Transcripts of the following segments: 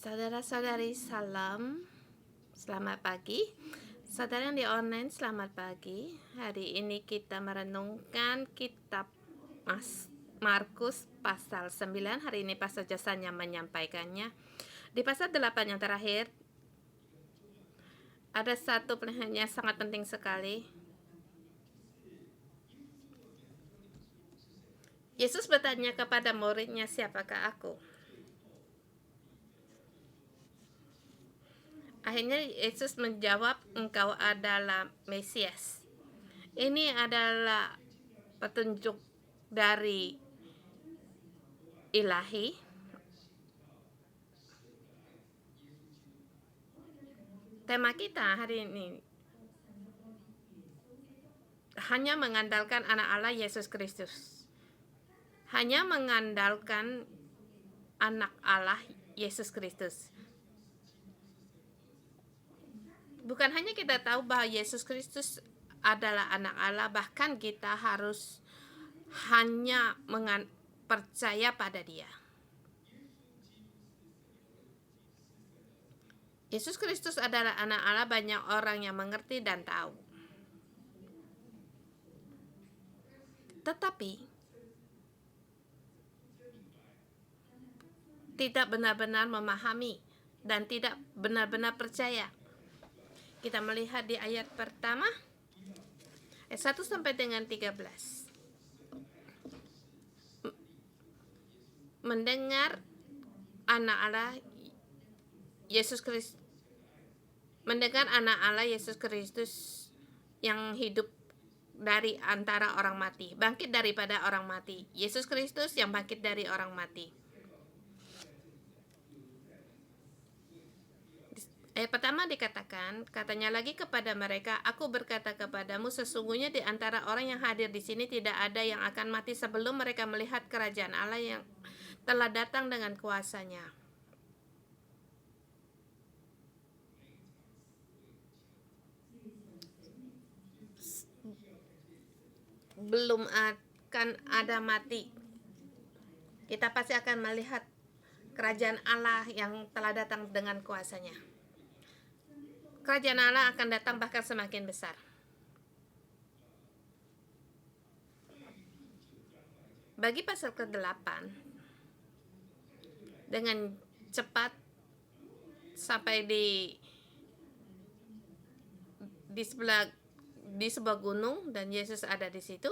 Saudara-saudari, selamat pagi. Saudara yang di online, selamat pagi. Hari ini kita merenungkan kitab Markus pasal 9. Hari ini Pastor Jasanya menyampaikannya. Di pasal 8 yang terakhir, ada satu pertanyaan yang sangat penting sekali. Yesus bertanya kepada muridnya, "Siapakah aku?" Akhirnya Yesus menjawab, "Engkau adalah Mesias." Ini adalah petunjuk dari Ilahi. Tema kita hari ini hanya mengandalkan anak Allah Yesus Kristus. Hanya mengandalkan anak Allah Yesus Kristus. Bukan hanya kita tahu bahwa Yesus Kristus adalah anak Allah, bahkan kita harus hanya percaya pada Dia. Yesus Kristus adalah anak Allah, banyak orang yang mengerti dan tahu. Tetapi tidak benar-benar memahami dan tidak benar-benar percaya. Kita melihat di ayat pertama, ayat 1 sampai dengan 13. Mendengar anak Allah Yesus Kristus, mendengar anak Allah Yesus Kristus yang hidup dari antara orang mati, bangkit daripada orang mati. Yesus Kristus yang bangkit dari orang mati. Ayat pertama dikatakan, katanya lagi kepada mereka, "Aku berkata kepadamu, sesungguhnya di antara orang yang hadir di sini tidak ada yang akan mati sebelum mereka melihat kerajaan Allah yang telah datang dengan kuasanya." Belum akan ada mati. Kita pasti akan melihat kerajaan Allah yang telah datang dengan kuasanya. Kerajaan Allah akan datang bahkan semakin besar. Bagi pasal ke-8, dengan cepat sampai di sebuah gunung dan Yesus ada di situ.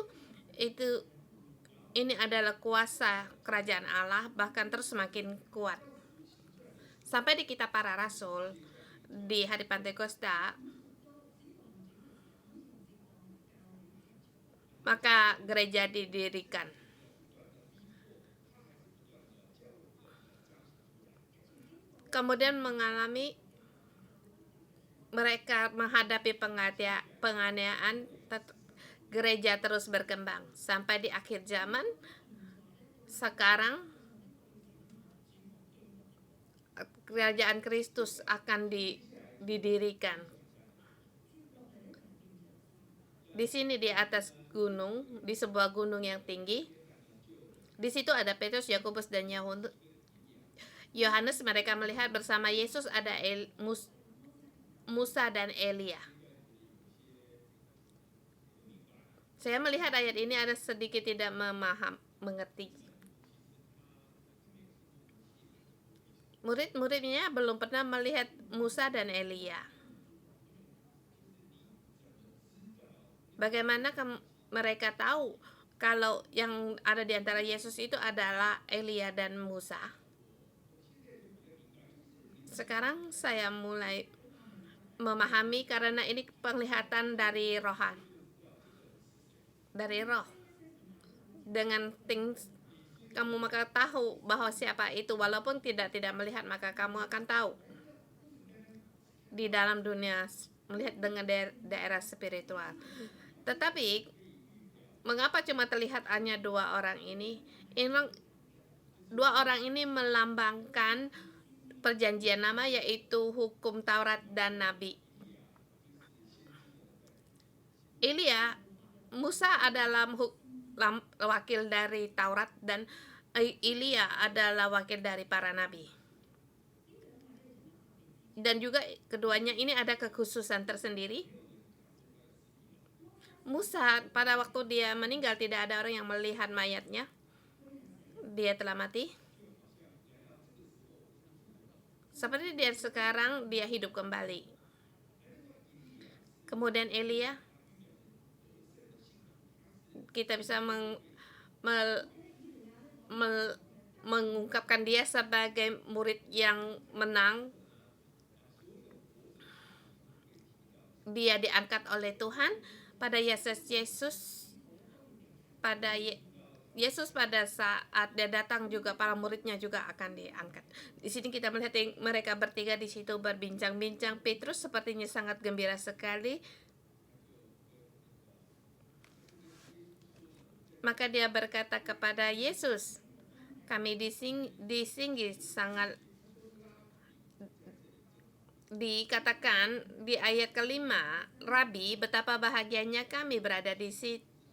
Ini adalah kuasa kerajaan Allah, bahkan terus semakin kuat. Sampai di kitab Para Rasul, di hari Pantekosta, maka gereja didirikan. Kemudian mereka menghadapi penganiayaan, gereja terus berkembang sampai di akhir zaman. Sekarang kerajaan Kristus akan didirikan. Di sini di atas gunung, di sebuah gunung yang tinggi. Di situ ada Petrus, Yakobus dan Yohanes. Mereka melihat bersama Yesus ada Musa dan Elia. Saya melihat ayat ini ada sedikit tidak mengerti. Murid-muridnya belum pernah melihat Musa dan Elia. Bagaimana mereka tahu kalau yang ada di antara Yesus itu adalah Elia dan Musa? Sekarang saya mulai memahami karena ini penglihatan dari roh. Dengan kamu maka tahu bahwa siapa itu, walaupun tidak melihat, maka kamu akan tahu di dalam dunia melihat dengan daerah spiritual. Tetapi mengapa cuma terlihat hanya dua orang ini? Dua orang ini melambangkan perjanjian lama, yaitu hukum Taurat dan Nabi. Musa adalah wakil dari Taurat dan Elia adalah wakil dari para nabi. dan juga keduanya ini ada kekhususan tersendiri. Musa pada waktu dia meninggal tidak ada orang yang melihat mayatnya. Dia telah mati. Seperti dia sekarang, dia hidup kembali. Kemudian Elia, kita bisa mengungkapkan dia sebagai murid yang menang. Dia diangkat oleh Tuhan pada Yesus. Pada saat dia datang juga para muridnya juga akan diangkat. Di sini kita melihat mereka bertiga di situ berbincang-bincang. Petrus sepertinya sangat gembira sekali. Maka dia berkata kepada Yesus, kami di sini sangat dikatakan di ayat kelima, Rabi, betapa bahagianya kami berada di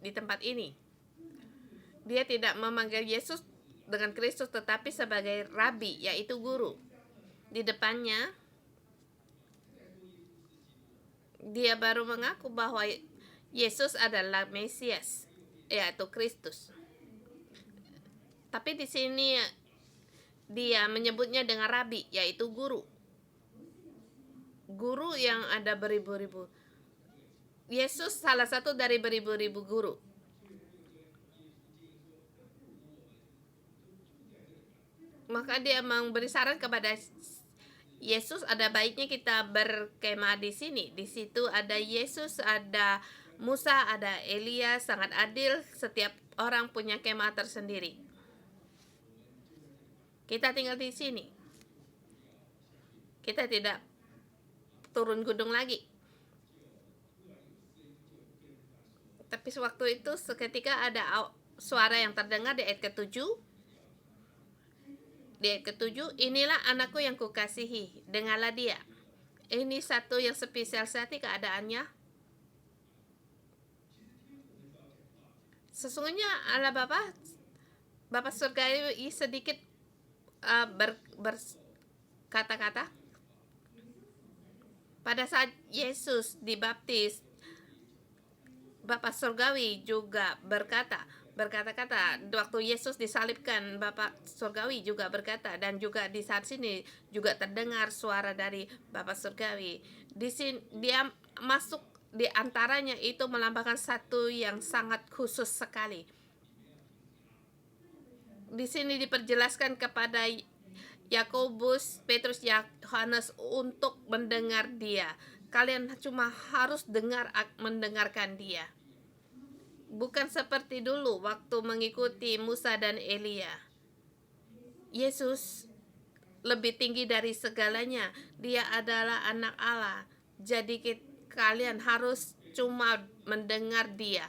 tempat ini. Dia tidak memanggil Yesus dengan Kristus tetapi sebagai Rabi, yaitu guru. Di depannya dia baru mengaku bahwa Yesus adalah Mesias, yaitu Kristus. Tapi di sini dia menyebutnya dengan Rabi, yaitu guru. Guru yang ada beribu-ribu. Yesus salah satu dari beribu-ribu guru. Maka dia memberi saran kepada Yesus, ada baiknya kita berkemah di sini. Di situ ada Yesus, ada Musa, ada Elia, sangat adil. Setiap orang punya kemah tersendiri. Kita tinggal di sini. Kita tidak turun gunung lagi. Tapi sewaktu itu seketika ada suara yang terdengar di ayat ke-7. Di ayat ke-7, inilah anakku yang kukasihi, dengarlah dia. Ini satu yang spesial sekali keadaannya. Sesungguhnya Allah Bapa surgawi sedikit berkata-kata. Pada saat Yesus dibaptis, Bapa surgawi juga berkata-kata. Waktu Yesus disalibkan, Bapa surgawi juga berkata, dan juga di saat sini juga terdengar suara dari Bapa surgawi. Di sini dia masuk di antaranya, itu melambangkan satu yang sangat khusus sekali. Di sini diperjelaskan kepada Yakobus, Petrus, Yohanes untuk mendengar dia. Kalian cuma harus mendengarkan dia. Bukan seperti dulu waktu mengikuti Musa dan Elia. Yesus lebih tinggi dari segalanya. Dia adalah anak Allah. Jadi kalian harus cuma mendengar dia.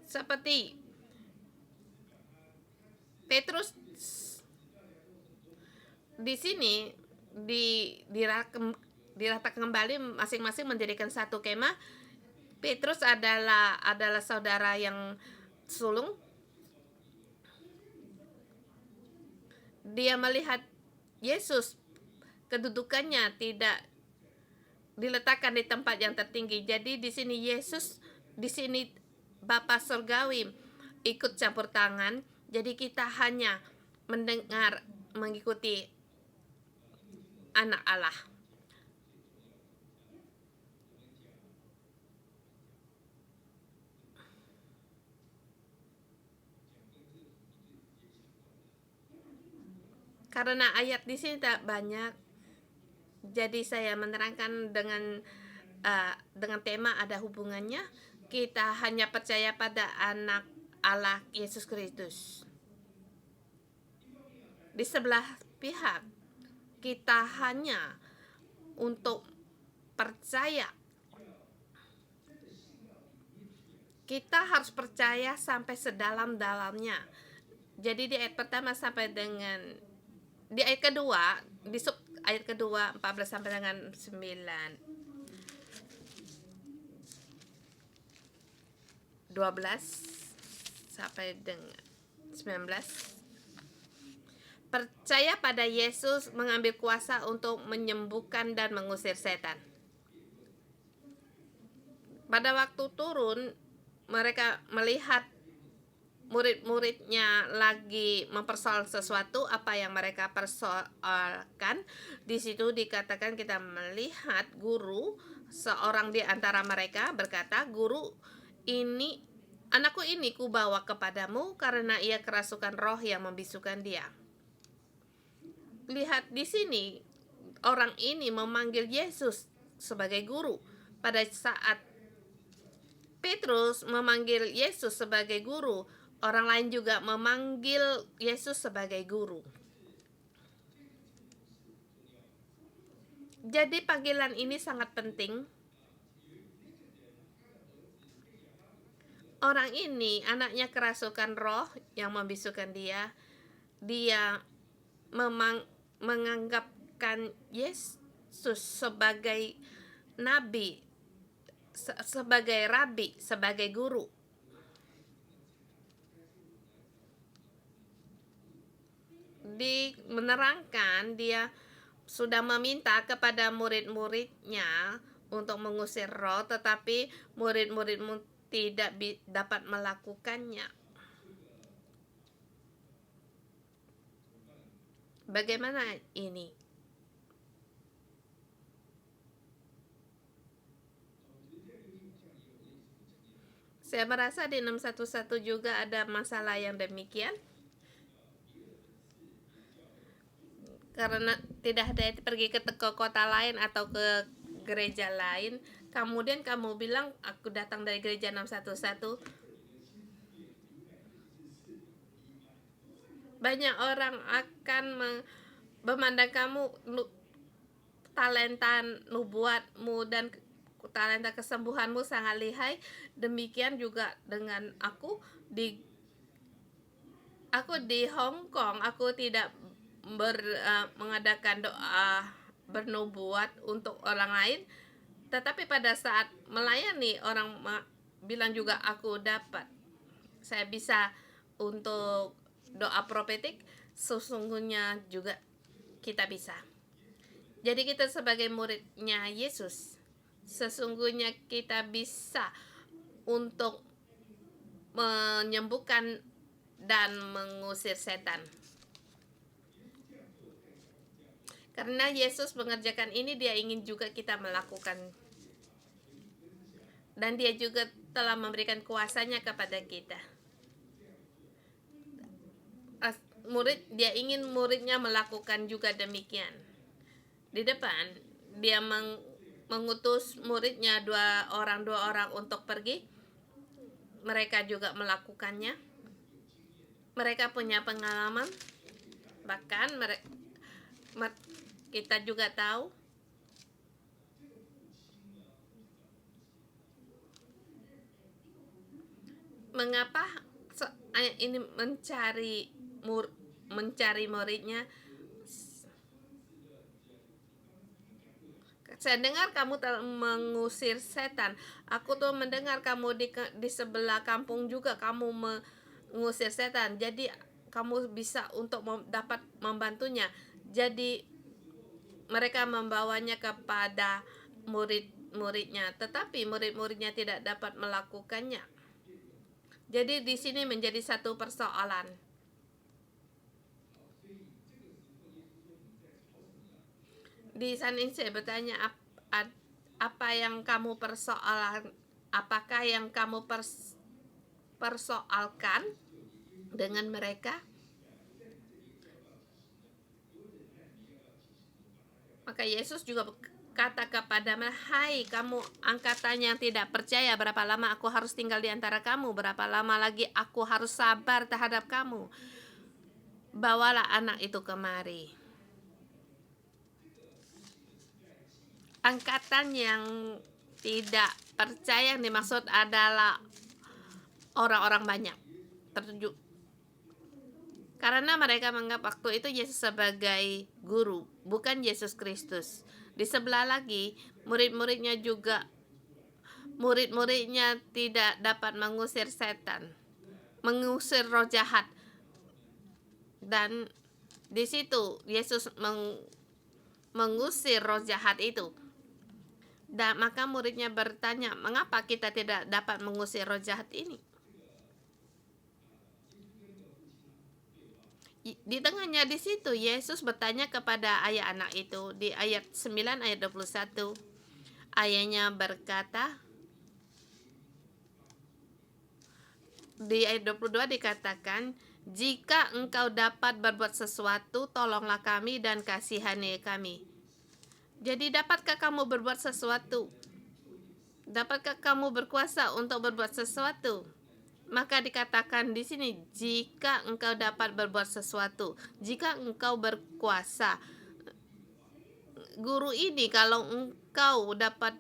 Seperti Petrus di sini diratakan kembali, masing-masing mendirikan satu kemah. Petrus adalah saudara yang sulung. Dia melihat Yesus, kedudukannya tidak diletakkan di tempat yang tertinggi. Jadi di sini Yesus, di sini Bapa surgawi ikut campur tangan. Jadi kita hanya mendengar, mengikuti anak Allah. Karena ayat di sini tak banyak, jadi saya menerangkan dengan tema ada hubungannya. Kita hanya percaya pada anak Allah Yesus Kristus. Di sebelah pihak kita hanya untuk percaya. Kita harus percaya sampai sedalam-dalamnya. Jadi di ayat pertama sampai dengan di ayat kedua, di sub ayat kedua 14 sampai dengan 9. 12 sampai dengan 19. percaya pada Yesus mengambil kuasa untuk menyembuhkan dan mengusir setan. Pada waktu turun, mereka melihat murid-muridnya lagi mempersoal sesuatu, apa yang mereka persoalkan. Di situ dikatakan kita melihat guru, seorang di antara mereka berkata, "Guru, anakku ini kubawa kepadamu karena ia kerasukan roh yang membisukan dia." Lihat di sini, orang ini memanggil Yesus sebagai guru. Pada saat Petrus memanggil Yesus sebagai guru, orang lain juga memanggil Yesus sebagai guru. Jadi panggilan ini sangat penting. Orang ini anaknya kerasukan roh yang membisukan dia. Dia menganggapkan Yesus sebagai nabi, sebagai rabi, sebagai guru. Menerangkan dia sudah meminta kepada murid-muridnya untuk mengusir roh, tetapi murid-muridmu tidak dapat melakukannya. Bagaimana ini? Saya merasa di 611 juga ada masalah yang demikian. Karena tidak ada pergi ke kota lain atau ke gereja lain, kemudian kamu bilang aku datang dari gereja 611. Banyak orang akan memandang kamu talenta nubuatmu dan talenta kesembuhanmu sangat lihai. Demikian juga dengan aku di Hong Kong, aku tidak mengadakan doa bernubuat untuk orang lain, tetapi pada saat melayani orang bilang juga aku dapat, saya bisa untuk doa profetik. Sesungguhnya juga kita bisa. Jadi kita sebagai muridnya Yesus, sesungguhnya kita bisa untuk menyembuhkan dan mengusir setan. Karena Yesus mengerjakan ini, dia ingin juga kita melakukan. Dan dia juga telah memberikan kuasanya kepada kita. Dia ingin muridnya melakukan juga demikian. Di depan, dia mengutus muridnya dua orang untuk pergi. Mereka juga melakukannya. Mereka punya pengalaman. Bahkan kita juga tahu mengapa ini mencari muridnya. Saya dengar kamu telah mengusir setan. Aku tuh mendengar kamu di sebelah kampung juga kamu mengusir setan. Jadi kamu bisa untuk dapat membantunya. Jadi mereka membawanya kepada murid-muridnya, tetapi murid-muridnya tidak dapat melakukannya. Jadi di sini menjadi satu persoalan. Di sana saya bertanya, apa yang kamu persoalkan? Apakah yang kamu persoalkan dengan mereka? Maka Yesus juga berkata kepada mereka, "Hai kamu angkatan yang tidak percaya, berapa lama aku harus tinggal di antara kamu? Berapa lama lagi aku harus sabar terhadap kamu? Bawalah anak itu kemari." Angkatan yang tidak percaya yang dimaksud adalah orang-orang banyak tertuju. Karena mereka menganggap waktu itu Yesus sebagai guru, bukan Yesus Kristus. Di sebelah lagi, murid-muridnya tidak dapat mengusir setan, mengusir roh jahat. Dan Di situ Yesus mengusir roh jahat itu. Dan maka muridnya bertanya, mengapa kita tidak dapat mengusir roh jahat ini? Di tengahnya di situ Yesus bertanya kepada ayah anak itu di ayat 9 ayat 21. Ayahnya berkata, di ayat 22 dikatakan, jika engkau dapat berbuat sesuatu, tolonglah kami dan kasihani kami. Jadi dapatkah kamu berbuat sesuatu? Dapatkah kamu berkuasa untuk berbuat sesuatu? Maka dikatakan di sini, jika engkau dapat berbuat sesuatu, jika engkau berkuasa. Guru ini, kalau engkau dapat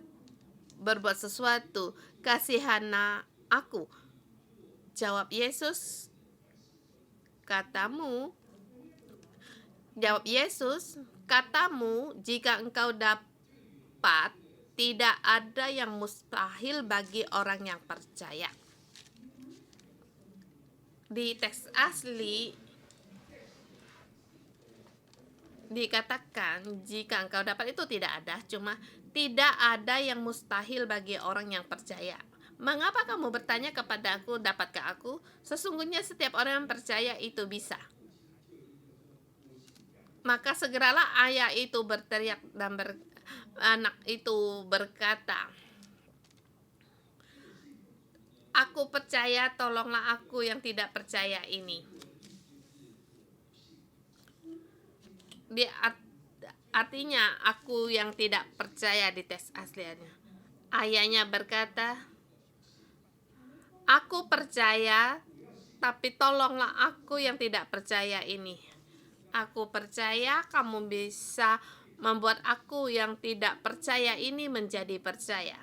berbuat sesuatu, kasihana aku. Jawab Yesus, katamu, jika engkau dapat, tidak ada yang mustahil bagi orang yang percaya. Di teks asli dikatakan jika engkau dapat, itu tidak ada, cuma tidak ada yang mustahil bagi orang yang percaya. Mengapa kamu bertanya kepada aku, dapatkah aku? Sesungguhnya setiap orang yang percaya itu bisa. Maka segeralah ayah itu berteriak dan anak itu berkata, aku percaya, tolonglah aku yang tidak percaya ini. Artinya aku yang tidak percaya di teks aslinya. Ayahnya berkata, aku percaya, tapi tolonglah aku yang tidak percaya ini. Aku percaya kamu bisa membuat aku yang tidak percaya ini menjadi percaya.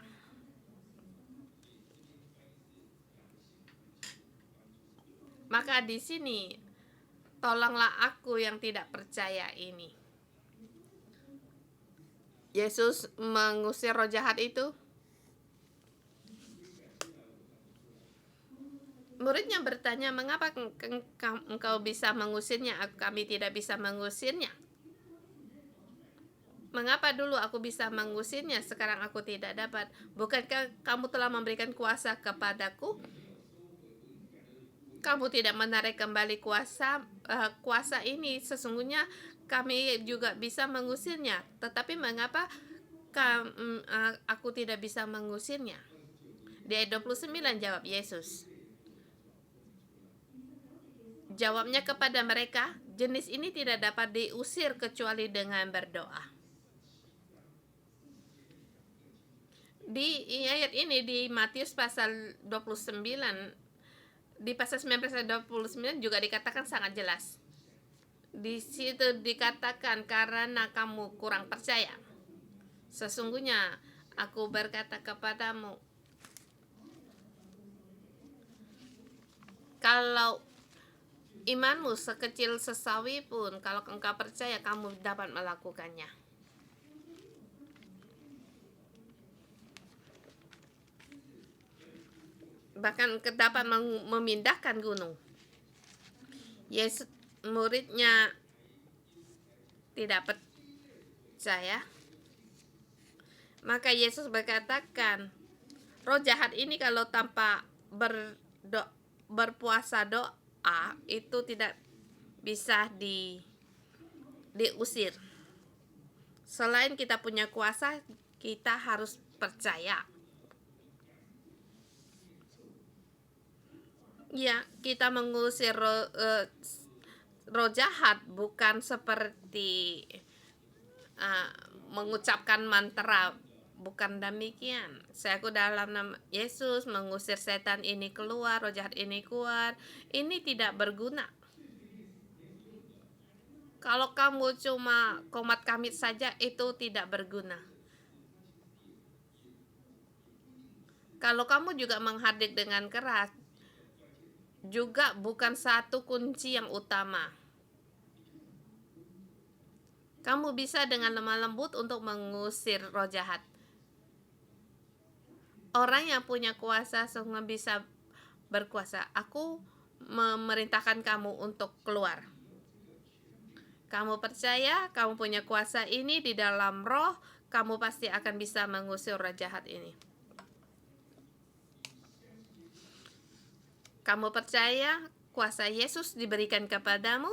Maka di sini, tolonglah aku yang tidak percaya ini. Yesus mengusir roh jahat itu. Muridnya bertanya, mengapa engkau bisa mengusirnya, kami tidak bisa mengusirnya? Mengapa dulu aku bisa mengusirnya, sekarang aku tidak dapat? Bukankah kamu telah memberikan kuasa kepadaku? Kamu tidak menarik kembali kuasa ini. Sesungguhnya kami juga bisa mengusirnya. Tetapi mengapa aku tidak bisa mengusirnya? Di ayat 29 jawab Yesus. Jawabnya kepada mereka, jenis ini tidak dapat diusir kecuali dengan berdoa. Di ayat ini di Matius pasal 29, di pasal 19 ayat 29 juga dikatakan sangat jelas. Di situ dikatakan, karena kamu kurang percaya. Sesungguhnya aku berkata kepadamu, kalau imanmu sekecil sesawi pun, kalau engkau percaya, kamu dapat melakukannya. Bahkan dapat memindahkan gunung. Yesus, muridnya tidak percaya. Maka Yesus berkatakan, roh jahat ini kalau tanpa berpuasa doa itu tidak bisa diusir. Selain kita punya kuasa, kita harus percaya. Ya, kita mengusir roh jahat bukan seperti mengucapkan mantra, bukan demikian. Aku dalam nama Yesus mengusir setan ini keluar, roh jahat ini keluar. Ini tidak berguna. Kalau kamu cuma komat kamit saja, itu tidak berguna. Kalau kamu juga menghardik dengan keras, juga bukan satu kunci yang utama. Kamu bisa dengan lemah lembut untuk mengusir roh jahat. Orang yang punya kuasa sungguh bisa berkuasa. Aku memerintahkan kamu untuk keluar. Kamu percaya kamu punya kuasa ini di dalam roh, kamu pasti akan bisa mengusir roh jahat ini. Kamu percaya kuasa Yesus diberikan kepadamu?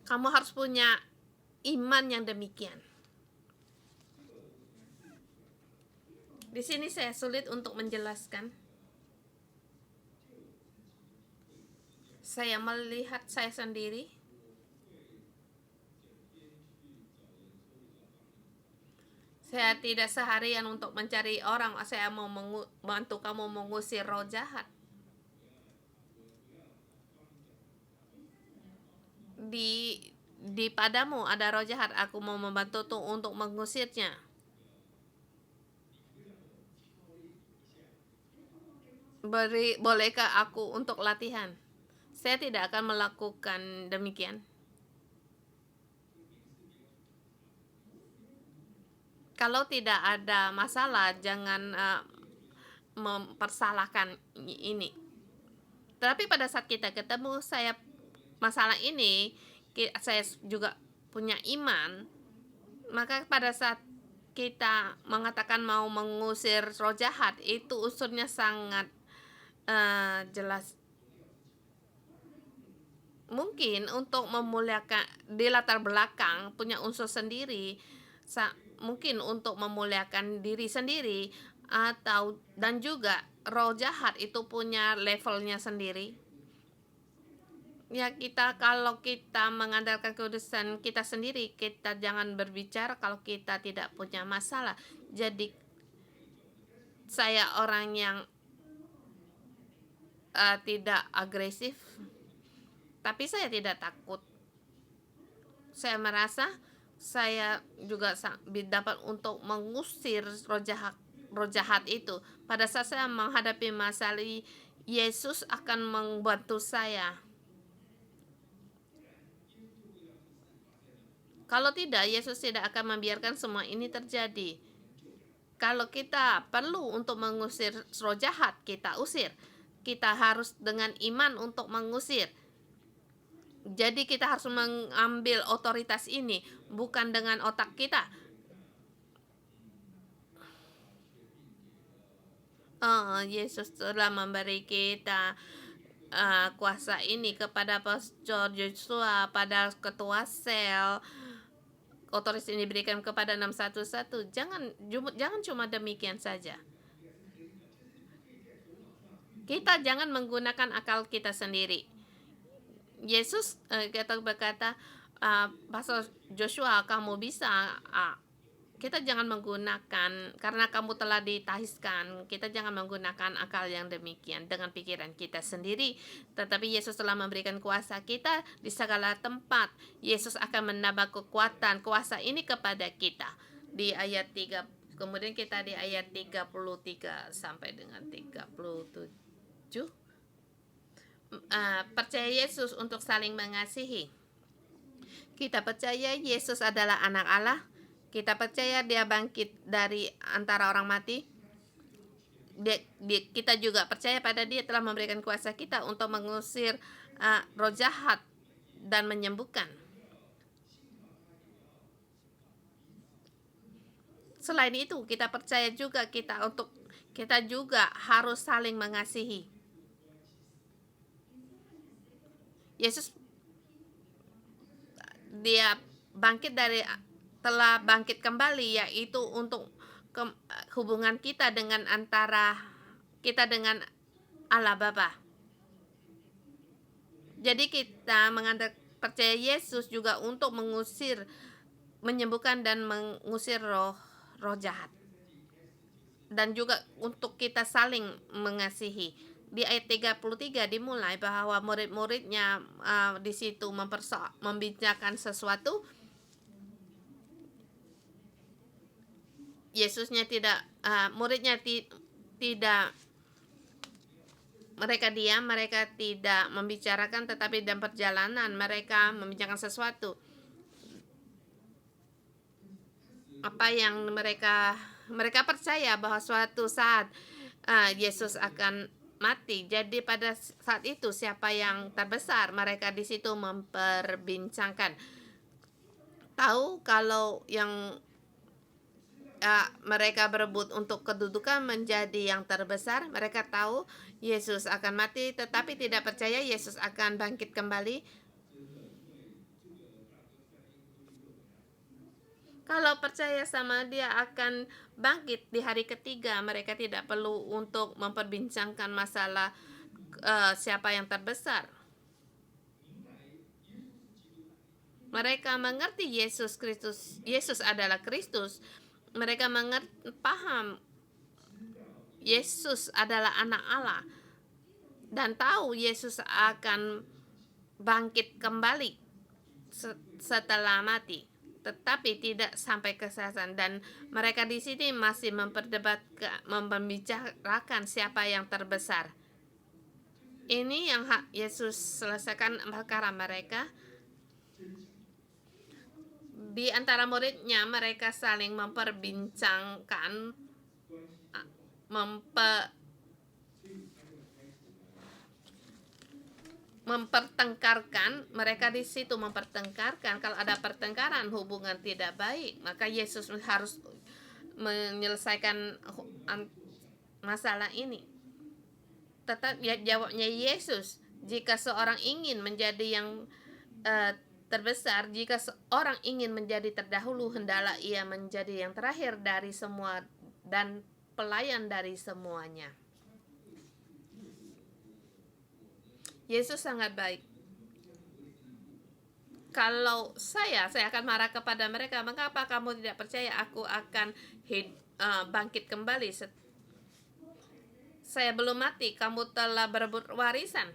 Kamu harus punya iman yang demikian. Di sini saya sulit untuk menjelaskan. Saya melihat saya sendiri. Saya tidak seharian untuk mencari orang. Saya mau bantu kamu mengusir roh jahat. Di padamu ada roh jahat. Aku mau membantu tuh untuk mengusirnya. Bolehkah aku untuk latihan? Saya tidak akan melakukan demikian. Kalau tidak ada masalah, jangan mempersalahkan ini. Tapi pada saat kita ketemu saya masalah ini, saya juga punya iman, maka pada saat kita mengatakan mau mengusir roh jahat, itu unsurnya sangat jelas. Mungkin untuk memuliakan di latar belakang punya unsur sendiri, mungkin untuk memuliakan diri sendiri, atau dan juga roh jahat itu punya levelnya sendiri. Ya, kalau kita mengandalkan kekudusan kita sendiri, kita jangan berbicara kalau kita tidak punya masalah. Jadi saya orang yang tidak agresif, tapi saya tidak takut. Saya merasa saya juga dapat untuk mengusir roh jahat itu. Pada saat saya menghadapi masalah, Yesus akan membantu saya. Kalau tidak, Yesus tidak akan membiarkan semua ini terjadi. Kalau kita perlu untuk mengusir roh jahat, kita usir. Kita harus dengan iman untuk mengusir. Jadi kita harus mengambil otoritas ini, bukan dengan otak kita. Yesus telah memberi kita kuasa ini kepada Pastor Joshua, pada ketua sel. Otoritas ini diberikan kepada 611. Jangan cuma demikian saja. Kita jangan menggunakan akal kita sendiri. Yesus berkata, Pastor Joshua, kamu bisa. Kita jangan menggunakan, karena kamu telah ditahiskan, kita jangan menggunakan akal yang demikian dengan pikiran kita sendiri. Tetapi Yesus telah memberikan kuasa kita di segala tempat. Yesus akan menambah kekuatan, kuasa ini kepada kita. Di ayat 3, kemudian kita di ayat 33 sampai dengan 37. Percaya Yesus untuk saling mengasihi. Kita percaya Yesus adalah anak Allah. Kita percaya dia bangkit dari antara orang mati. Kita juga percaya pada dia telah memberikan kuasa kita untuk mengusir roh jahat dan menyembuhkan. Selain itu, kita percaya juga kita juga harus saling mengasihi. Yesus dia telah bangkit kembali, yaitu untuk hubungan kita dengan antara kita dengan Allah Bapa. Jadi kita percaya Yesus juga untuk menyembuhkan dan mengusir roh jahat. Dan juga untuk kita saling mengasihi. Di ayat 33 dimulai bahwa murid-muridnya di situ membicarakan sesuatu. Yesusnya muridnya tidak, mereka diam, mereka tidak membicarakan, tetapi dalam perjalanan mereka membicarakan sesuatu. Apa yang mereka percaya bahwa suatu saat Yesus akan mati. Jadi pada saat itu siapa yang terbesar, mereka di situ memperbincangkan. Tahu kalau yang mereka berebut untuk kedudukan menjadi yang terbesar, mereka tahu Yesus akan mati, tetapi tidak percaya Yesus akan bangkit kembali. Kalau percaya sama dia akan bangkit di hari ketiga, mereka tidak perlu untuk memperbincangkan masalah siapa yang terbesar. Mereka mengerti Yesus Kristus, Yesus adalah Kristus. Mereka paham Yesus adalah anak Allah dan tahu Yesus akan bangkit kembali setelah mati, tetapi tidak sampai kesesatan. Dan mereka di sini masih membicarakan siapa yang terbesar. Ini yang Yesus selesaikan perkara mereka. Di antara muridnya, mereka saling memperbincangkan, mempertengkarkan. Mereka di situ mempertengkarkan. Kalau ada pertengkaran, hubungan tidak baik, maka Yesus harus menyelesaikan masalah ini. Tetap ya, jawabnya Yesus, jika seorang ingin menjadi yang terbesar, jika seorang ingin menjadi terdahulu, hendaklah ia menjadi yang terakhir dari semua dan pelayan dari semuanya. Yesus sangat baik. Kalau saya akan marah kepada mereka, mengapa kamu tidak percaya aku akan bangkit kembali? Saya belum mati, kamu telah berebut warisan.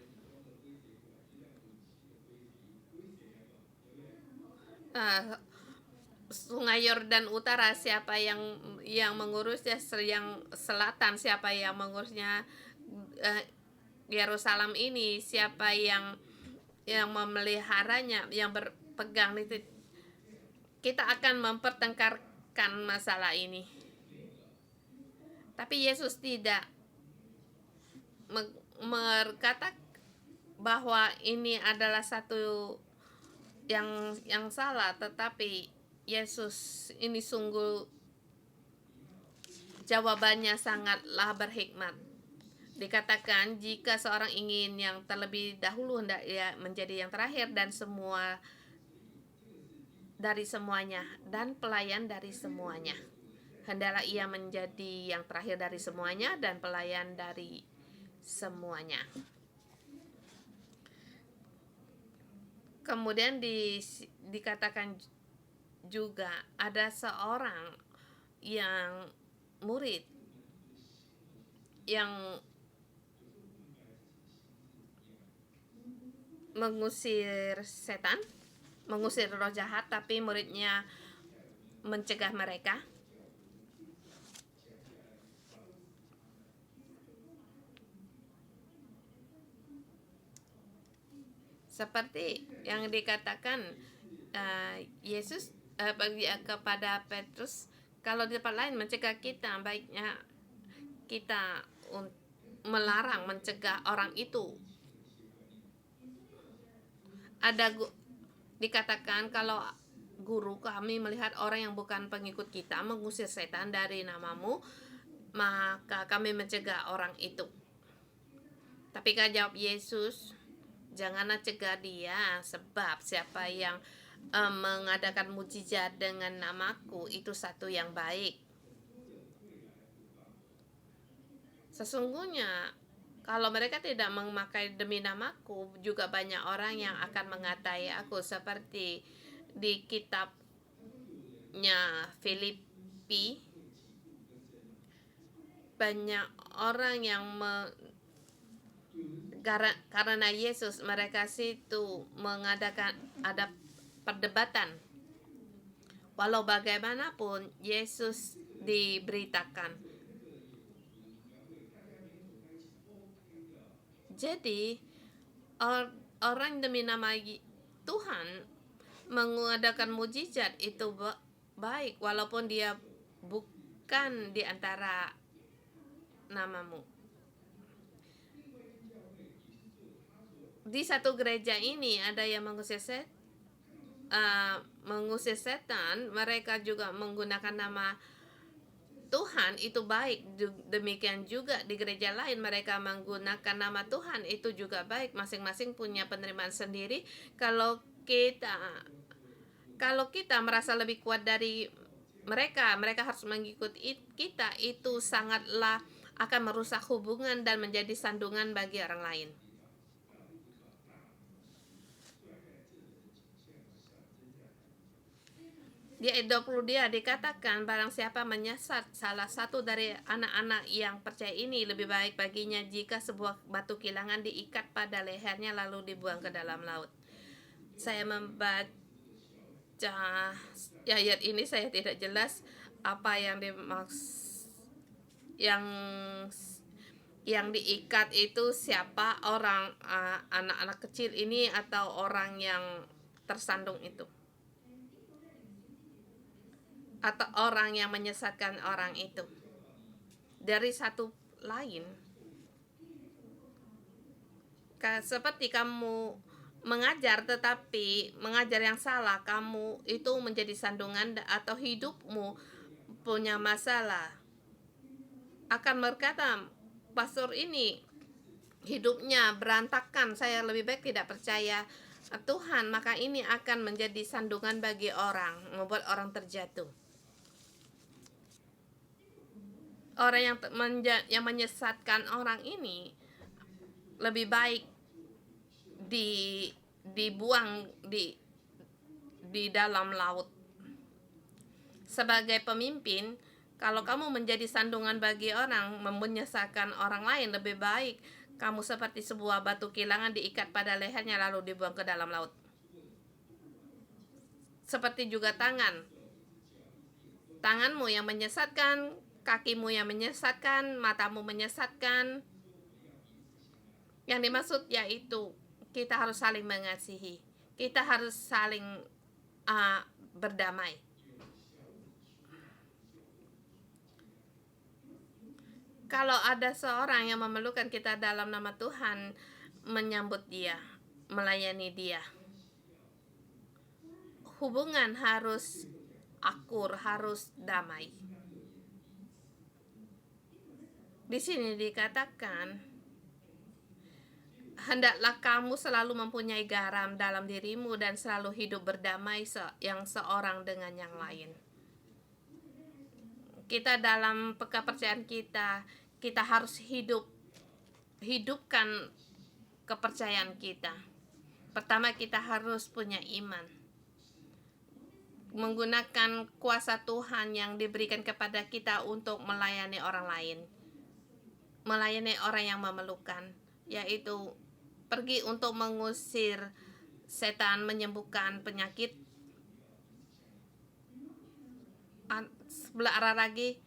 Sungai Yordan Utara siapa yang mengurusnya, yang selatan siapa yang mengurusnya, Yerusalem ini siapa yang memeliharanya, yang berpegang itu. Kita akan mempertengkarkan masalah ini. Tapi Yesus tidak berkata bahwa ini adalah satu yang salah, tetapi Yesus ini sungguh jawabannya sangatlah berhikmat. Dikatakan jika seorang ingin yang terlebih dahulu, hendak ia menjadi yang terakhir dan semua dari semuanya, dan pelayan dari semuanya. Hendaklah ia menjadi yang terakhir dari semuanya dan pelayan dari semuanya. Kemudian dikatakan juga ada seorang yang murid yang mengusir setan, mengusir roh jahat, tapi muridnya mencegah mereka. Seperti yang dikatakan Yesus kepada Petrus, kalau di tempat lain mencegah kita, baiknya kita melarang, mencegah orang itu. Dikatakan kalau guru kami melihat orang yang bukan pengikut kita mengusir setan dari namamu, maka kami mencegah orang itu. Tapi kan jawab Yesus, janganlah cegah dia, sebab siapa yang mengadakan mujizat dengan namaku itu satu yang baik. Sesungguhnya kalau mereka tidak memakai demi namaku, juga banyak orang yang akan mengatai aku, seperti di kitabnya Filipi. Banyak orang yang karena Yesus, mereka situ mengadakan ada perdebatan. Walau bagaimanapun Yesus diberitakan. Jadi orang demi nama Tuhan mengadakan mujizat itu baik, walaupun dia bukan di antara namamu. di satu gereja ini ada yang mengusir setan, mereka juga menggunakan nama Tuhan, itu baik. Demikian juga di gereja lain mereka menggunakan nama Tuhan, itu juga baik. Masing-masing punya penerimaan sendiri. Kalau kita merasa lebih kuat dari mereka harus mengikuti kita, itu sangatlah akan merusak hubungan dan menjadi sandungan bagi orang lain. Di ayat 20 dia dikatakan, barang siapa menyesat salah satu dari anak-anak yang percaya ini, lebih baik baginya jika sebuah batu kilangan diikat pada lehernya lalu dibuang ke dalam laut. Saya membaca ayat ini, saya tidak jelas apa yang yang diikat itu siapa, orang anak-anak kecil ini atau orang yang tersandung itu, atau orang yang menyesatkan orang itu. Dari satu lain, seperti kamu mengajar tetapi mengajar yang salah, kamu itu menjadi sandungan, atau hidupmu punya masalah, akan berkata, pastor ini hidupnya berantakan, saya lebih baik tidak percaya Tuhan, maka ini akan menjadi sandungan bagi orang, membuat orang terjatuh. Orang yang menyesatkan orang ini lebih baik dibuang di dalam laut. Sebagai pemimpin, kalau kamu menjadi sandungan bagi orang, menyesatkan orang lain, lebih baik kamu seperti sebuah batu kilangan diikat pada lehernya lalu dibuang ke dalam laut. Seperti juga tanganmu yang menyesatkan, kakimu yang menyesatkan, matamu menyesatkan. Yang dimaksud yaitu kita harus saling mengasihi, kita harus saling berdamai. Kalau ada seorang yang memerlukan kita dalam nama Tuhan, menyambut dia, melayani dia. Hubungan harus akur, harus damai. Di sini dikatakan, hendaklah kamu selalu mempunyai garam dalam dirimu dan selalu hidup berdamai yang seorang dengan yang lain. Kita dalam kepercayaan kita harus hidupkan kepercayaan kita. Pertama, kita harus punya iman, menggunakan kuasa Tuhan yang diberikan kepada kita untuk melayani orang lain, melayani orang yang memerlukan, yaitu pergi untuk mengusir setan, menyembuhkan penyakit. Sebelah arah lagi,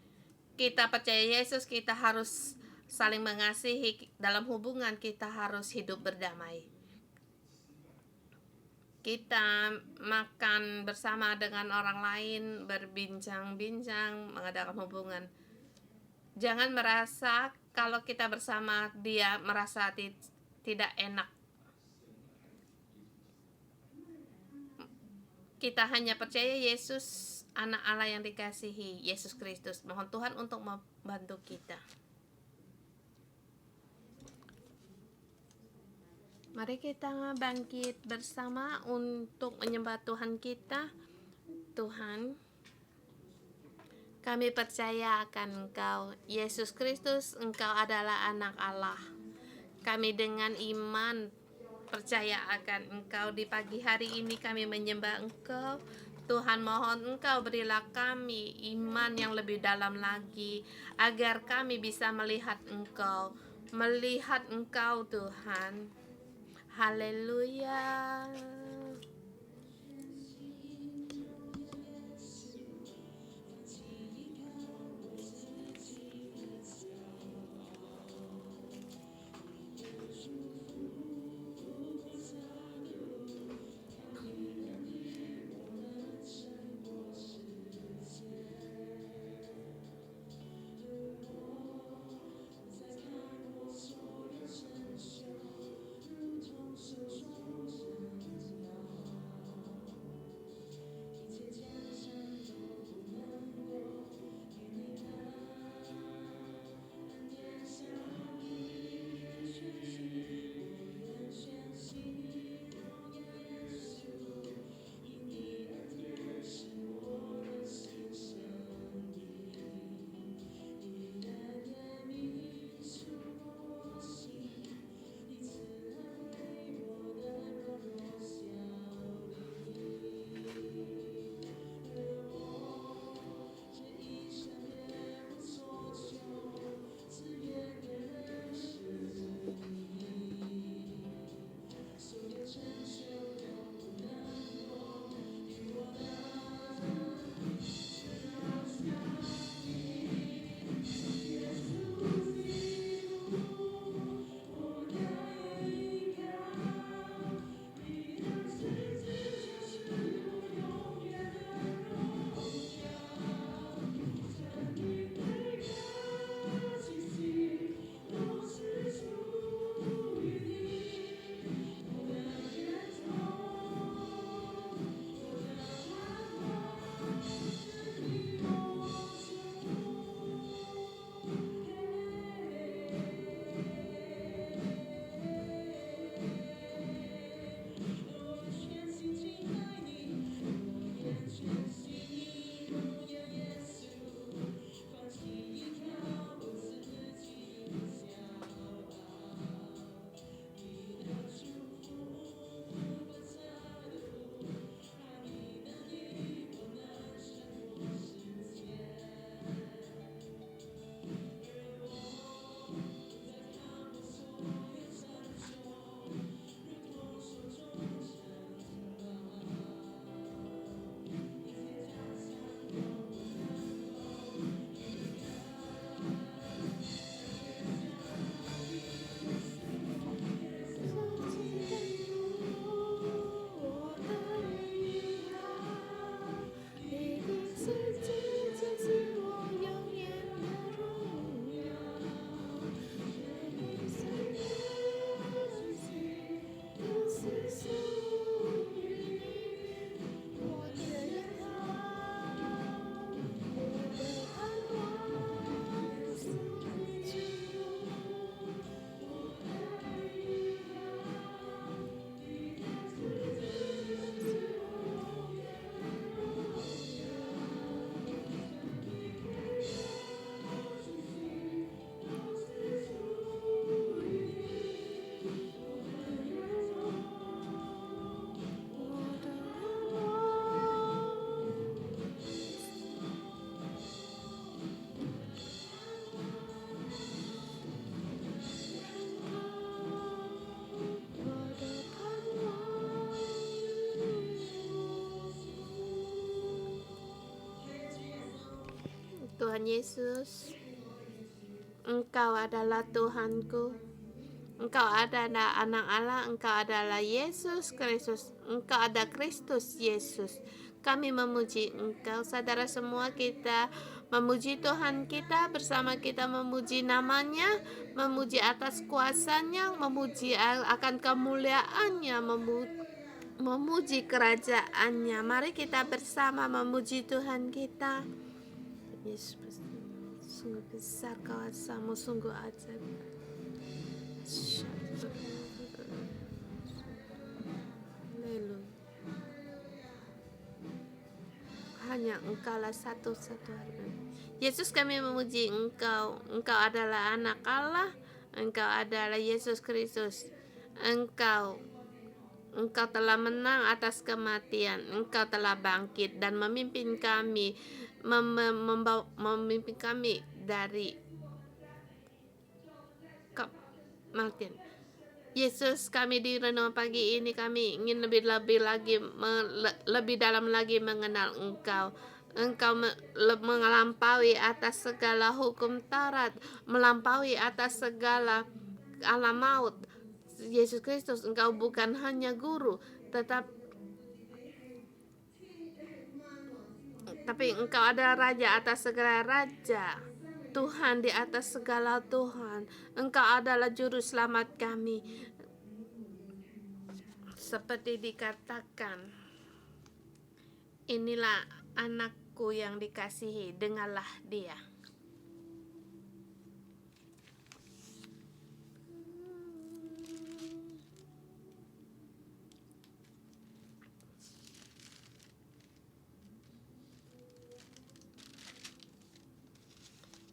kita percaya Yesus, kita harus saling mengasihi. Dalam hubungan kita harus hidup berdamai. Kita makan bersama dengan orang lain, berbincang-bincang, mengadakan hubungan. Jangan merasa kalau kita bersama dia merasa tidak enak. Kita hanya percaya Yesus, anak Allah yang dikasihi, Yesus Kristus. Mohon Tuhan untuk membantu kita. Mari kita bangkit bersama untuk menyembah Tuhan kita. Tuhan, kami percaya akan Engkau, Yesus Kristus, Engkau adalah anak Allah. Kami dengan iman percaya akan Engkau. Di pagi hari ini kami menyembah Engkau. Tuhan, mohon Engkau berilah kami iman yang lebih dalam lagi, agar kami bisa melihat Engkau Tuhan. Haleluya. Tuhan Yesus, Engkau adalah Tuhanku. Engkau adalah anak Allah, Engkau adalah Yesus Kristus, Engkau ada Kristus Yesus. Kami memuji Engkau, saudara semua, kita memuji Tuhan kita bersama, kita memuji namanya, memuji atas kuasanya, memuji akan kemuliaannya, memuji kerajaannya. Mari kita bersama memuji Tuhan kita. Yesus, sungguh besar kuasa-Mu, sungguh ajaib. Haleluya. Hanya Engkaulah satu-satunya. Yesus, kami memuji Engkau. Engkau adalah anak Allah. Engkau adalah Yesus Kristus. Engkau telah menang atas kematian. Engkau telah bangkit dan memimpin kami, memimpin kami dari kematian. Yesus, kami di renungan pagi ini kami ingin lebih dalam lagi mengenal Engkau. Engkau melampaui atas segala hukum Taurat, melampaui atas segala alam maut. Yesus Kristus, Engkau bukan hanya guru, tapi Engkau adalah Raja atas segala raja, Tuhan di atas segala Tuhan. Engkau adalah juru selamat kami. Seperti dikatakan, inilah anakku yang dikasihi, dengarlah dia.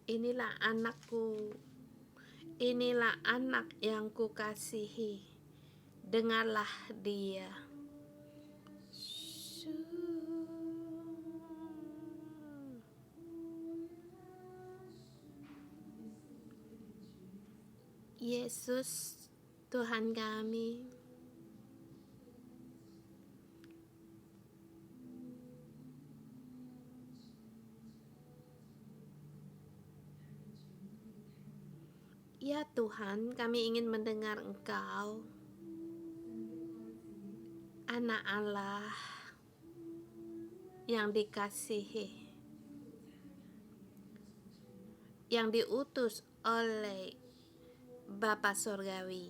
Inilah anakku, inilah anak yang kukasihi, dengarlah dia. Yesus, Tuhan kami, ya Tuhan, kami ingin mendengar Engkau, anak Allah yang dikasihi, yang diutus oleh Bapa Surgawi,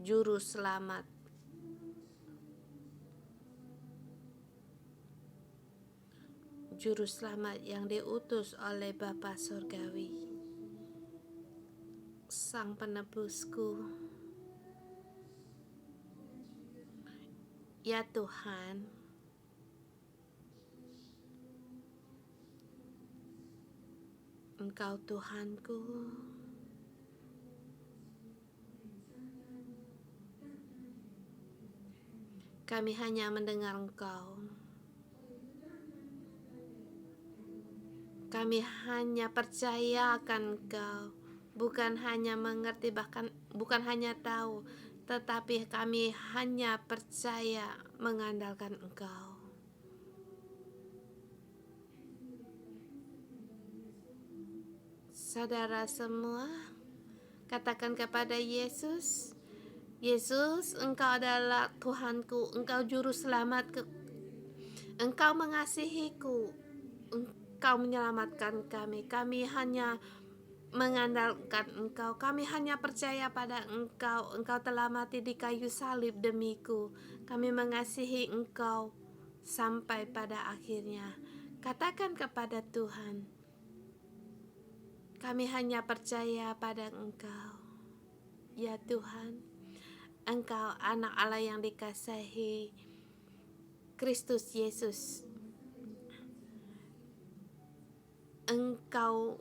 Juru Selamat. Juru Selamat yang diutus oleh Bapa Surgawi, Sang Penebusku. Ya Tuhan, Engkau Tuhanku. Kami hanya mendengar Engkau. Kami hanya percaya akan Engkau, bukan hanya mengerti, bahkan bukan hanya tahu, tetapi kami hanya percaya mengandalkan Engkau. Saudara semua, katakan kepada Yesus, Yesus, Engkau adalah Tuhanku, Engkau juru selamatku, Engkau mengasihiku, Engkau menyelamatkan kami. Kami hanya mengandalkan Engkau, kami hanya percaya pada Engkau. Engkau telah mati di kayu salib demiku. Kami mengasihi Engkau sampai pada akhirnya. Katakan kepada Tuhan, kami hanya percaya pada Engkau. Ya Tuhan, Engkau anak Allah yang dikasihi, Kristus Yesus. Engkau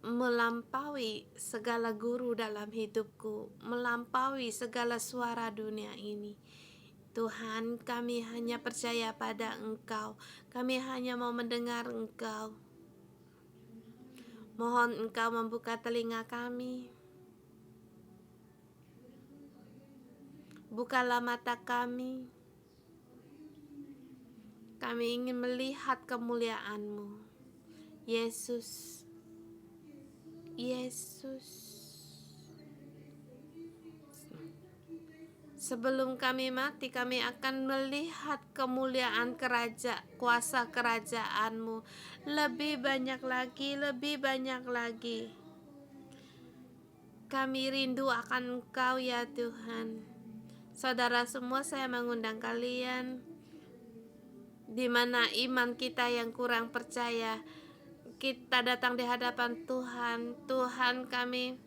melampaui segala guru dalam hidupku, melampaui segala suara dunia ini. Tuhan, kami hanya percaya pada Engkau. Kami hanya mau mendengar Engkau. Mohon Engkau membuka telinga kami. Bukalah mata kami. Kami ingin melihat kemuliaan-Mu. Yesus, Yesus. Sebelum kami mati, kami akan melihat kemuliaan kuasa kerajaan-Mu. Lebih banyak lagi, lebih banyak lagi. Kami rindu akan Engkau ya Tuhan. Saudara semua, saya mengundang kalian di mana iman kita yang kurang percaya, kita datang di hadapan Tuhan. Tuhan, kami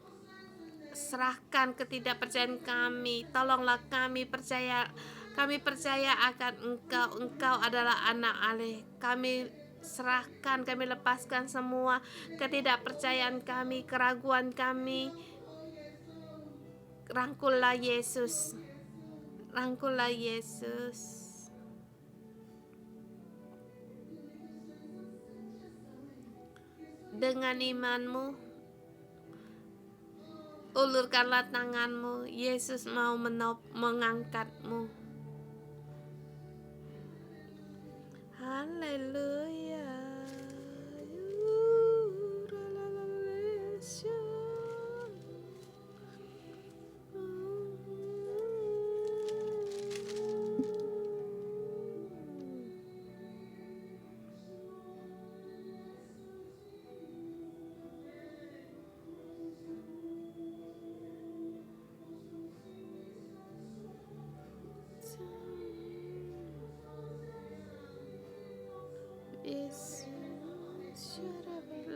serahkan ketidakpercayaan kami. Tolonglah kami percaya akan Engkau. Engkau adalah anak Allah. Kami serahkan, kami lepaskan semua ketidakpercayaan kami, keraguan kami. Rangkullah Yesus. Rangkullah Yesus. Dengan iman-Mu, ulurkanlah tangan-Mu. Yesus mau mengangkat-Mu. Haleluya.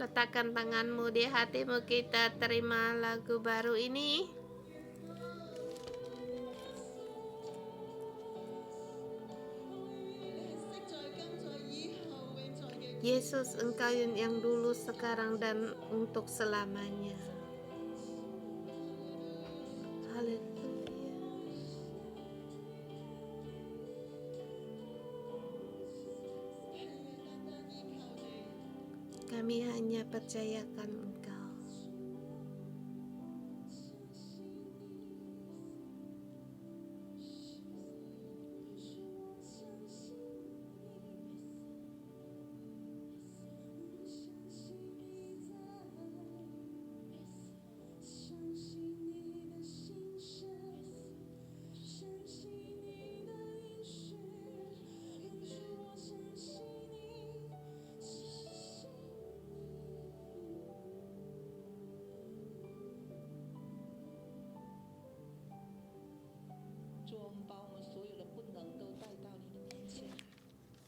Letakkan tanganmu di hatimu, kita terima lagu baru ini. Yesus, Engkau yang dulu, sekarang, dan untuk selamanya. Haleluya. Kami hanya percayakan Engkau.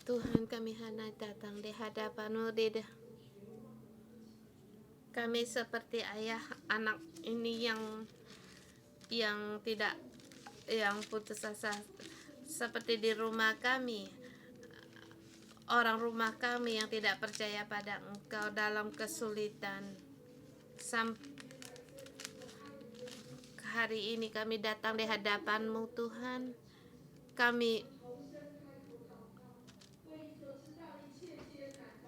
Tuhan, kami hanya datang di hadapan-Mu. Kami seperti ayah anak ini yang tidak, yang putus asa, seperti di rumah kami, orang rumah kami yang tidak percaya pada Engkau dalam kesulitan. Hari ini kami datang di hadapan-Mu Tuhan.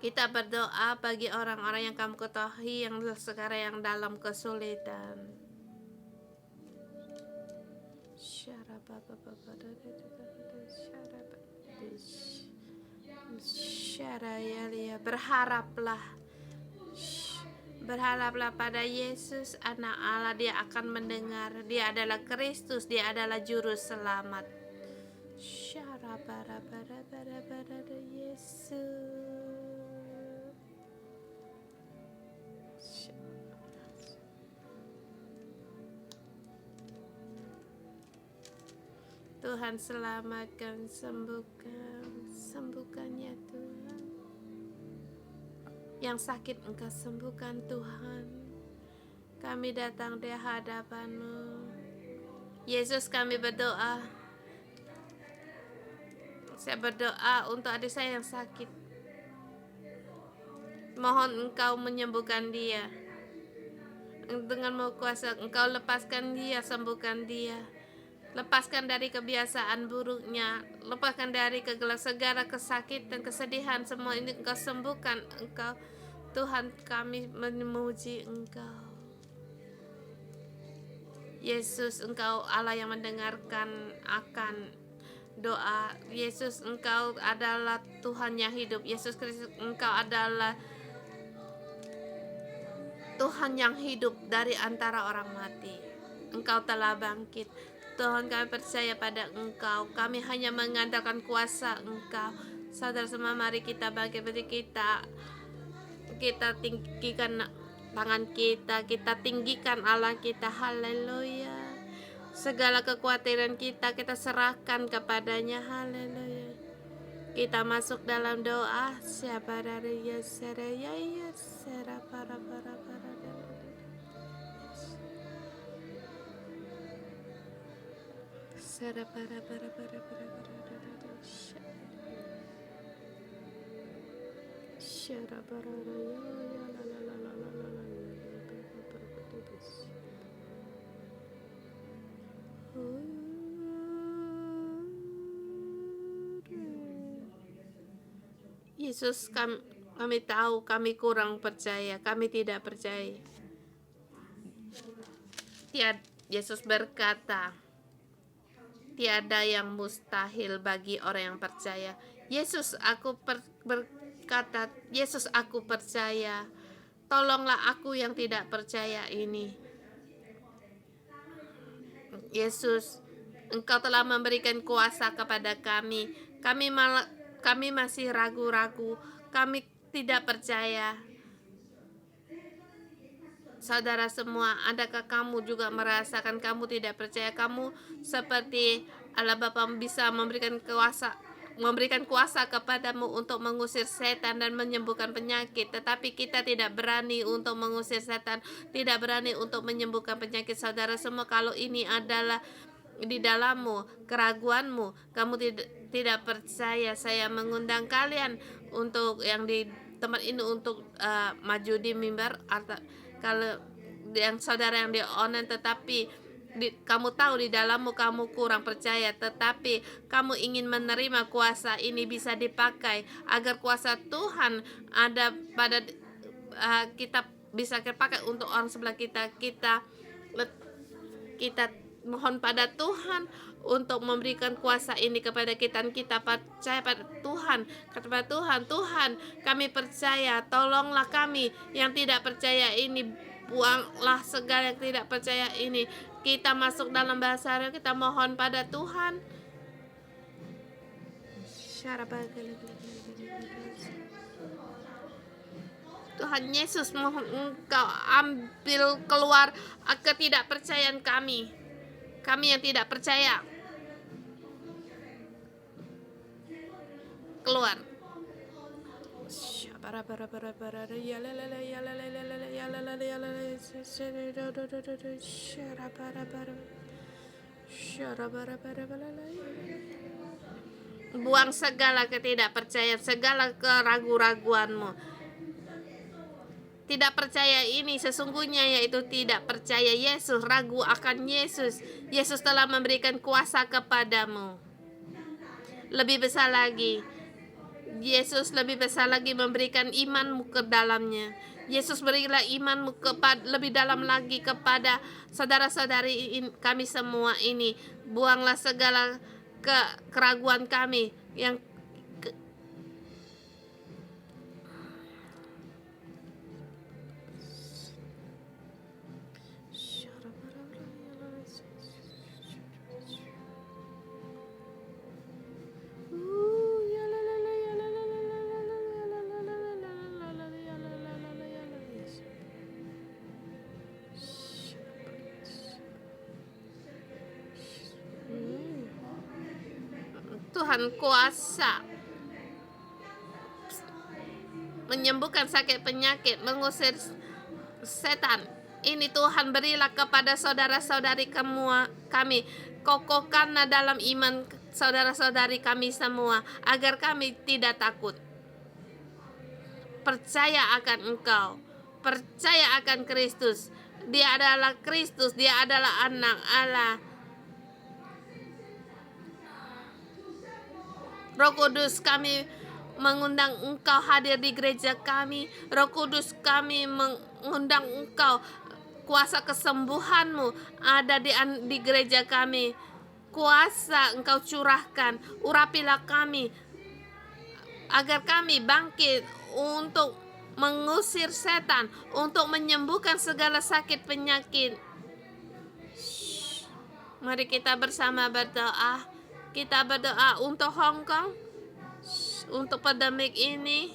Kita berdoa bagi orang-orang yang Kamu ketahui yang sekarang yang dalam kesulitan. Berharaplah pada Yesus, Anak Allah. Dia akan mendengar. Dia adalah Kristus. Dia adalah Juru Selamat. Yesus. Tuhan, selamatkan, sembuhkan ya Tuhan. Yang sakit Engkau sembuhkan Tuhan. Kami datang di hadapan-Mu. Yesus, kami berdoa. Saya berdoa untuk adik saya yang sakit. Mohon Engkau menyembuhkan dia. Dengan kuasa Engkau lepaskan dia, sembuhkan dia. Lepaskan dari kebiasaan buruknya, lepaskan dari segala kesakitan, kesedihan, semua ini Engkau sembuhkan. Engkau, Tuhan, kami memuji Engkau. Yesus, Engkau Allah yang mendengarkan akan doa. Yesus, Engkau adalah Tuhan yang hidup. Yesus Kristus, Engkau adalah Tuhan yang hidup dari antara orang mati. Engkau telah bangkit. Tuhan, kami percaya pada Engkau. Kami hanya mengandalkan kuasa Engkau. Saudara semua, mari kita bangkit, mari kita tinggikan tangan kita tinggikan Allah kita. Haleluya. Segala kekhawatiran kita serahkan kepadanya. Haleluya. Kita masuk dalam doa. Siapa dari Yeseraya Yesera para Sera para Shara para Yesus, kami tahu kami kurang percaya, kami tidak percaya. Yesus berkata, tiada yang mustahil bagi orang yang percaya. Yesus, berkata, Yesus, aku percaya. Tolonglah aku yang tidak percaya ini. Yesus, Engkau telah memberikan kuasa kepada kami. Kami masih ragu-ragu. Kami tidak percaya. Saudara semua, adakah kamu juga merasakan kamu tidak percaya? Kamu seperti Allah Bapa bisa memberikan kuasa kepadamu untuk mengusir setan dan menyembuhkan penyakit, tetapi kita tidak berani untuk mengusir setan, tidak berani untuk menyembuhkan penyakit. Saudara semua, kalau ini adalah di dalammu, keraguanmu, kamu tidak percaya, saya mengundang kalian untuk yang di tempat ini untuk maju di mimbar. Kalau yang saudara yang di online, tetapi kamu tahu di dalammu kamu kurang percaya, tetapi kamu ingin menerima kuasa ini bisa dipakai agar kuasa Tuhan ada pada kita, bisa dipakai untuk orang sebelah kita. Kita mohon pada Tuhan untuk memberikan kuasa ini kepada kita. Kita percaya pada Tuhan, kepada Tuhan, kami percaya, tolonglah kami yang tidak percaya ini, buanglah segala yang tidak percaya ini. Kita masuk dalam bahasa Arab, kita mohon pada Tuhan. Tuhan Yesus, mohon Engkau ambil keluar ketidakpercayaan kami yang tidak percaya. Keluar. Buang segala ketidakpercayaan, segala keraguan-raguanmu. Tidak percaya ini sesungguhnya yaitu tidak percaya Yesus, ragu akan Yesus. Yesus telah memberikan kuasa kepadamu. Lebih besar lagi, Yesus lebih besar lagi memberikan imanmu ke dalamnya. Yesus berilah imanmu lebih dalam lagi kepada saudara-saudari kami semua ini. Buanglah segala keraguan kami yang Tuhan kuasa menyembuhkan sakit penyakit, mengusir setan. Ini Tuhan berilah kepada saudara-saudari kami. Kokohkanlah dalam iman saudara-saudari kami semua, agar kami tidak takut. Percaya akan Engkau, percaya akan Kristus. Dia adalah Kristus, Dia adalah anak Allah. Roh Kudus, kami mengundang Engkau hadir di gereja kami. Roh Kudus, kami mengundang Engkau. Kuasa kesembuhan-Mu ada di gereja kami. Kuasa Engkau curahkan. Urapilah kami. agar kami bangkit untuk mengusir setan, untuk menyembuhkan segala sakit penyakit. Mari kita bersama berdoa. Kita berdoa untuk Hong Kong, untuk pandemik ini.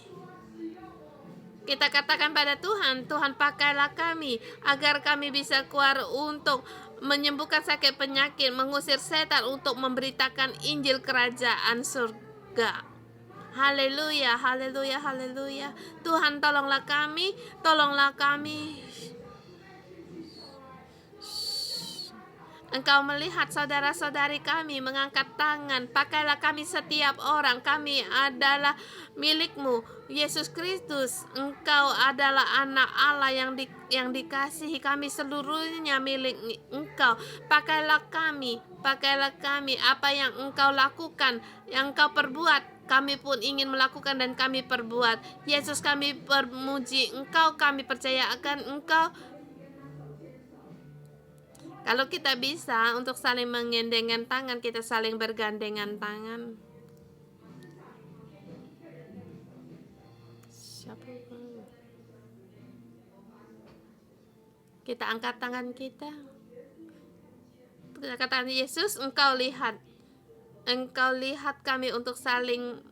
Kita katakan pada Tuhan, Tuhan pakailah kami agar kami bisa keluar untuk menyembuhkan sakit penyakit, mengusir setan, untuk memberitakan Injil kerajaan surga. Haleluya, haleluya, haleluya. Tuhan tolonglah kami, tolonglah kami. Engkau melihat saudara-saudari kami mengangkat tangan. Pakailah kami setiap orang. Kami adalah milik-Mu, Yesus Kristus. Engkau adalah anak Allah yang dikasihi. Kami seluruhnya milik Engkau. Pakailah kami. Pakailah kami. Apa yang Engkau lakukan, yang Engkau perbuat, kami pun ingin melakukan dan kami perbuat. Yesus, kami memuji Engkau. Kami percaya akan Engkau. Kalau kita bisa untuk saling mengendengan tangan, kita saling bergandengan tangan. Kita angkat tangan kita. Kita katakan, Yesus, Engkau lihat kami untuk saling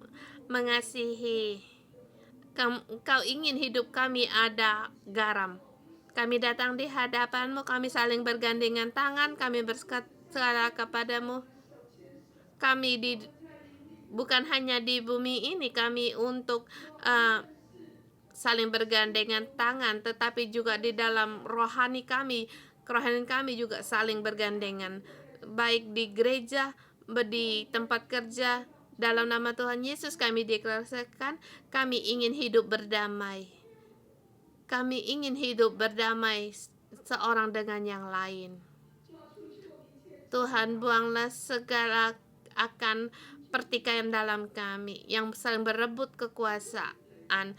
mengasihi. Engkau ingin hidup kami ada garam. Kami datang di hadapan-Mu, kami saling bergandengan tangan, kami berkata kepadamu, kami bukan hanya di bumi ini, kami untuk saling bergandengan tangan, tetapi juga di dalam rohani kami juga saling bergandengan, baik di gereja, di tempat kerja. Dalam nama Tuhan Yesus kami deklarasikan, kami ingin hidup berdamai. Kami ingin hidup berdamai seorang dengan yang lain. Tuhan, buanglah segala akan pertikaian dalam kami yang saling berebut kekuasaan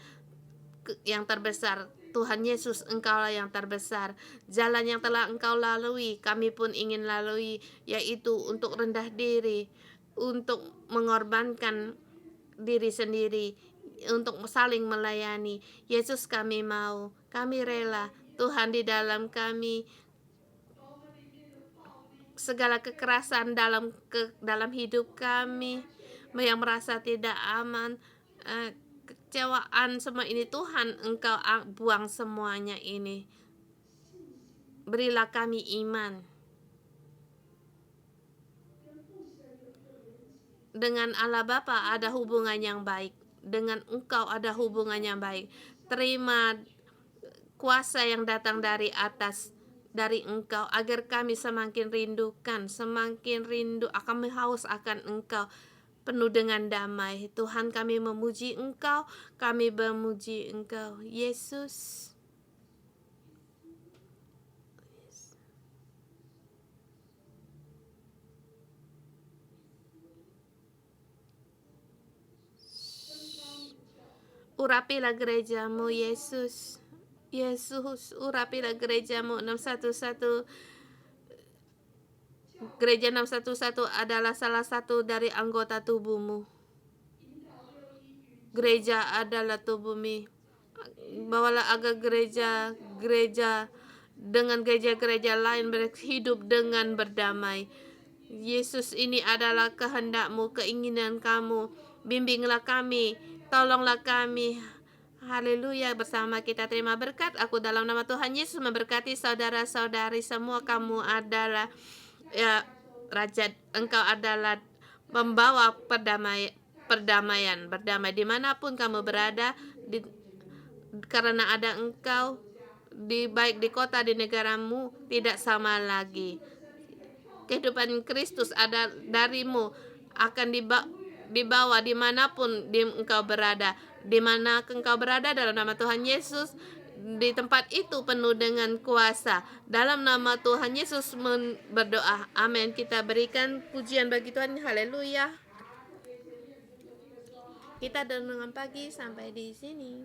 yang terbesar. Tuhan Yesus, Engkaulah yang terbesar. Jalan yang telah Engkau lalui, kami pun ingin lalui, yaitu untuk rendah diri, untuk mengorbankan diri sendiri, untuk saling melayani. Yesus, kami mau, kami rela. Tuhan, di dalam kami segala kekerasan dalam hidup kami yang merasa tidak aman, kecewaan, semua ini Tuhan, Engkau buang semuanya ini. Berilah kami iman. Dengan Allah Bapa ada hubungan yang baik. Dengan Engkau ada hubungan yang baik. Terima kuasa yang datang dari atas, dari Engkau, agar kami semakin rindu, kami haus akan Engkau, penuh dengan damai. Tuhan, kami memuji Engkau, Yesus. Urapilah gereja-Mu, Yesus. Yesus, urapilah gereja-Mu. 611 Gereja 611 adalah salah satu dari anggota tubuh-Mu. Gereja adalah tubuh-Mu. Bawalah agar gereja dengan gereja-gereja lain berhidup dengan berdamai. Yesus, ini adalah kehendak-Mu, keinginan Kamu. Bimbinglah kami, tolonglah kami. Haleluya, bersama kita terima berkat. Aku dalam nama Tuhan Yesus memberkati saudara-saudari semua. Kamu adalah Raja, Engkau adalah membawa perdamaian, berdamai dimanapun kamu berada, karena ada Engkau, baik di kota, di negaramu, tidak sama lagi. Kehidupan Kristus ada darimu, akan dibawa dimanapun Engkau berada. Dimana Engkau berada, dalam nama Tuhan Yesus, di tempat itu penuh dengan kuasa. Dalam nama Tuhan Yesus berdoa, amin. Kita berikan pujian bagi Tuhan. Haleluya. Kita renungan pagi sampai di sini.